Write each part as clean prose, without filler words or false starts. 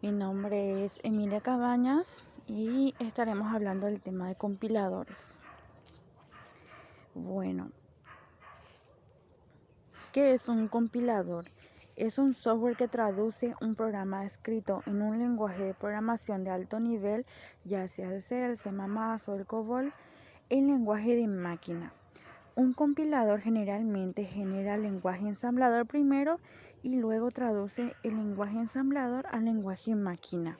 Mi nombre es Emilia Cabañas y estaremos hablando del tema de compiladores. Bueno, ¿qué es un compilador? Es un software que traduce un programa escrito en un lenguaje de programación de alto nivel, ya sea el C, el C++ o el COBOL, en lenguaje de máquina. Un compilador generalmente genera el lenguaje ensamblador primero y luego traduce el lenguaje ensamblador al lenguaje máquina.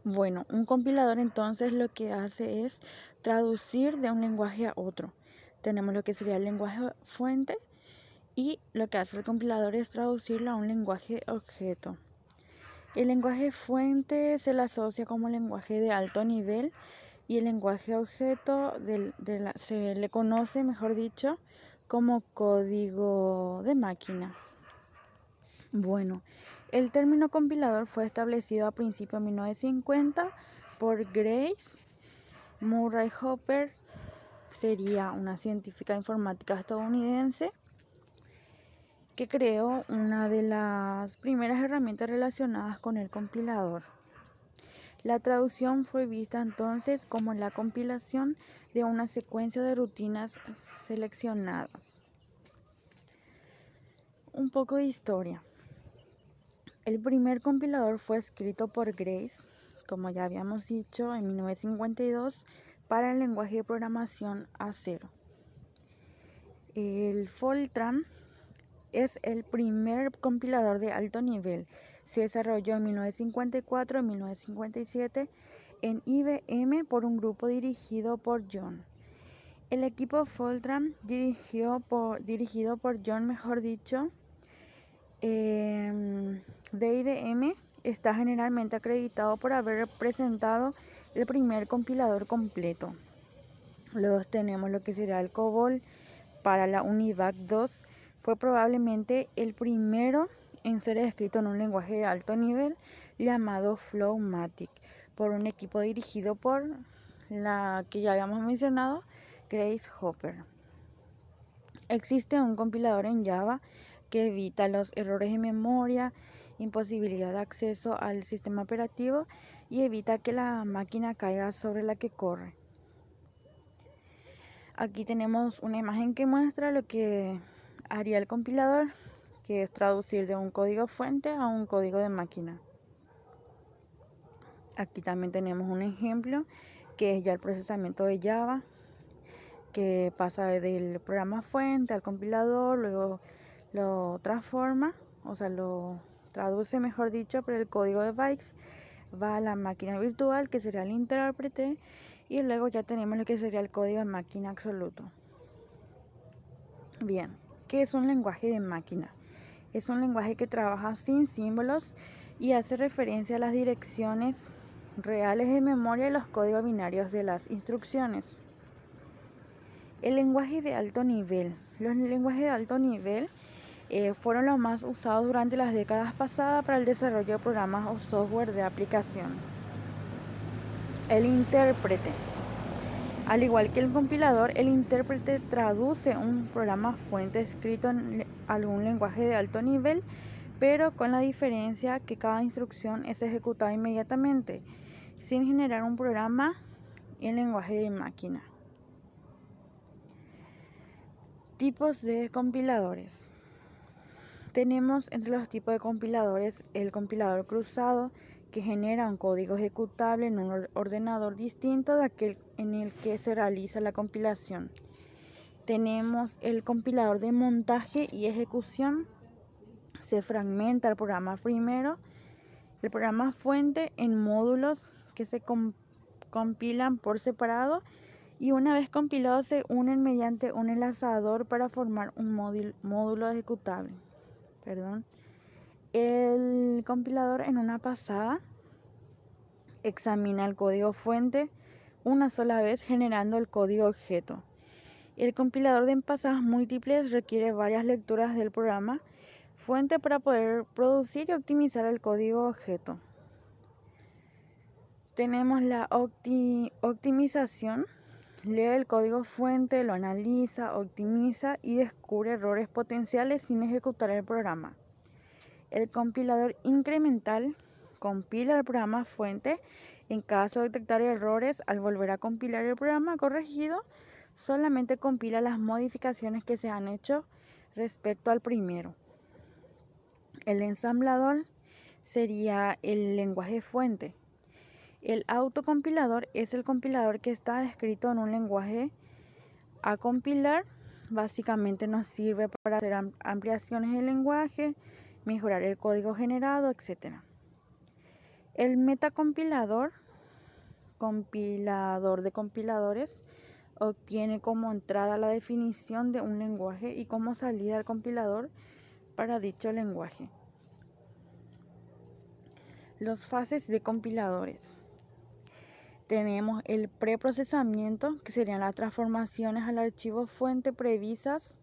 Bueno, un compilador entonces lo que hace es traducir de un lenguaje a otro. Tenemos lo que sería el lenguaje fuente y lo que hace el compilador es traducirlo a un lenguaje objeto. El lenguaje fuente se le asocia como lenguaje de alto nivel y el lenguaje objeto se le conoce, mejor dicho, como código de máquina. Bueno, el término compilador fue establecido a principios de 1950 por Grace Murray Hopper, sería una científica informática estadounidense que creó una de las primeras herramientas relacionadas con el compilador. La traducción fue vista entonces como la compilación de una secuencia de rutinas seleccionadas. Un poco de historia. El primer compilador fue escrito por Grace, como ya habíamos dicho, en 1952 para el lenguaje de programación A0. El Fortran es el primer compilador de alto nivel. Se desarrolló en 1954 y 1957 en IBM por un grupo dirigido por John. El equipo Fortran, dirigido por John, mejor dicho, de IBM, está generalmente acreditado por haber presentado el primer compilador completo. Luego tenemos lo que será el COBOL para la UNIVAC 2. Fue probablemente el primero en ser escrito en un lenguaje de alto nivel llamado Flowmatic por un equipo dirigido por la que ya habíamos mencionado, Grace Hopper. Existe un compilador en Java que evita los errores de memoria, imposibilidad de acceso al sistema operativo y evita que la máquina caiga sobre la que corre. Aquí tenemos una imagen que muestra lo que haría el compilador, que es traducir de un código fuente a un código de máquina. Aquí también tenemos un ejemplo que es ya el procesamiento de Java, que pasa del programa fuente al compilador, luego lo transforma, o sea, lo traduce, mejor dicho, pero el código de bytes va a la máquina virtual, que sería el intérprete, y luego ya tenemos lo que sería el código de máquina absoluto. Bien, ¿qué es un lenguaje de máquina? Es un lenguaje que trabaja sin símbolos y hace referencia a las direcciones reales de memoria y los códigos binarios de las instrucciones. El lenguaje de alto nivel. Los lenguajes de alto nivel fueron los más usados durante las décadas pasadas para el desarrollo de programas o software de aplicación. El intérprete. Al igual que el compilador, el intérprete traduce un programa fuente escrito en algún lenguaje de alto nivel, pero con la diferencia que cada instrucción es ejecutada inmediatamente, sin generar un programa en lenguaje de máquina. Tipos de compiladores. Tenemos entre los tipos de compiladores el compilador cruzado, que genera un código ejecutable en un ordenador distinto de aquel en el que se realiza la compilación. Tenemos el compilador de montaje y ejecución. Se fragmenta el programa primero, el programa fuente, en módulos que se compilan por separado y una vez compilados se unen mediante un enlazador para formar un módulo ejecutable. El compilador en una pasada examina el código fuente una sola vez generando el código objeto. El compilador de pasadas múltiples requiere varias lecturas del programa fuente para poder producir y optimizar el código objeto. Tenemos la optimización. Lee el código fuente, lo analiza, optimiza y descubre errores potenciales sin ejecutar el programa. El compilador incremental compila el programa fuente. En caso de detectar errores, al volver a compilar el programa corregido, solamente compila las modificaciones que se han hecho respecto al primero. El ensamblador sería el lenguaje fuente. El autocompilador es el compilador que está escrito en un lenguaje a compilar. Básicamente nos sirve para hacer ampliaciones del lenguaje, mejorar el código generado, etc. El metacompilador, compilador de compiladores, obtiene como entrada la definición de un lenguaje y como salida el compilador para dicho lenguaje. Las fases de compiladores. Tenemos el preprocesamiento, que serían las transformaciones al archivo fuente previas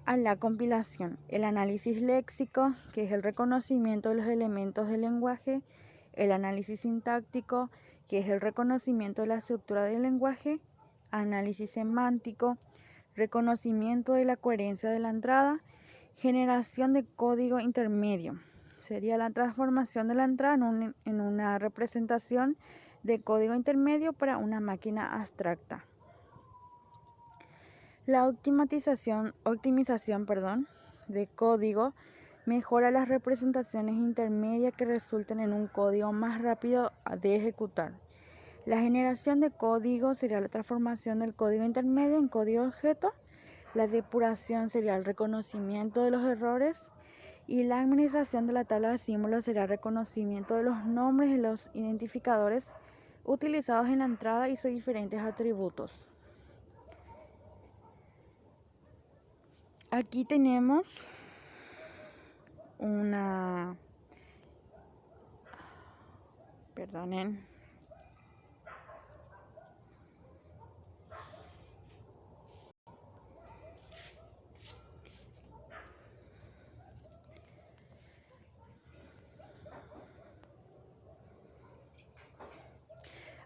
a la compilación. El análisis léxico, que es el reconocimiento de los elementos del lenguaje. El análisis sintáctico, que es el reconocimiento de la estructura del lenguaje. Análisis semántico, reconocimiento de la coherencia de la entrada. Generación de código intermedio. Sería la transformación de la entrada en una representación de código intermedio para una máquina abstracta. La optimización de código mejora las representaciones intermedias que resulten en un código más rápido de ejecutar. La generación de código sería la transformación del código intermedio en código objeto. La depuración sería el reconocimiento de los errores. Y la administración de la tabla de símbolos será el reconocimiento de los nombres de los identificadores utilizados en la entrada y sus diferentes atributos. Aquí tenemos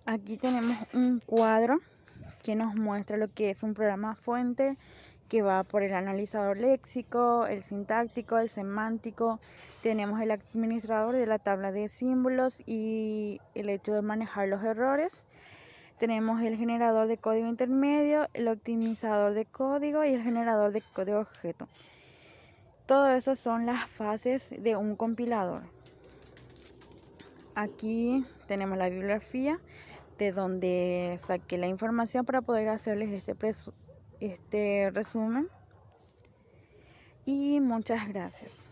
Aquí tenemos un cuadro que nos muestra lo que es un programa fuente, que va por el analizador léxico, el sintáctico, el semántico. Tenemos el administrador de la tabla de símbolos y el hecho de manejar los errores. Tenemos el generador de código intermedio, el optimizador de código y el generador de código objeto. Todo eso son las fases de un compilador. Aquí tenemos la bibliografía de donde saqué la información para poder hacerles este resumen. Y muchas gracias.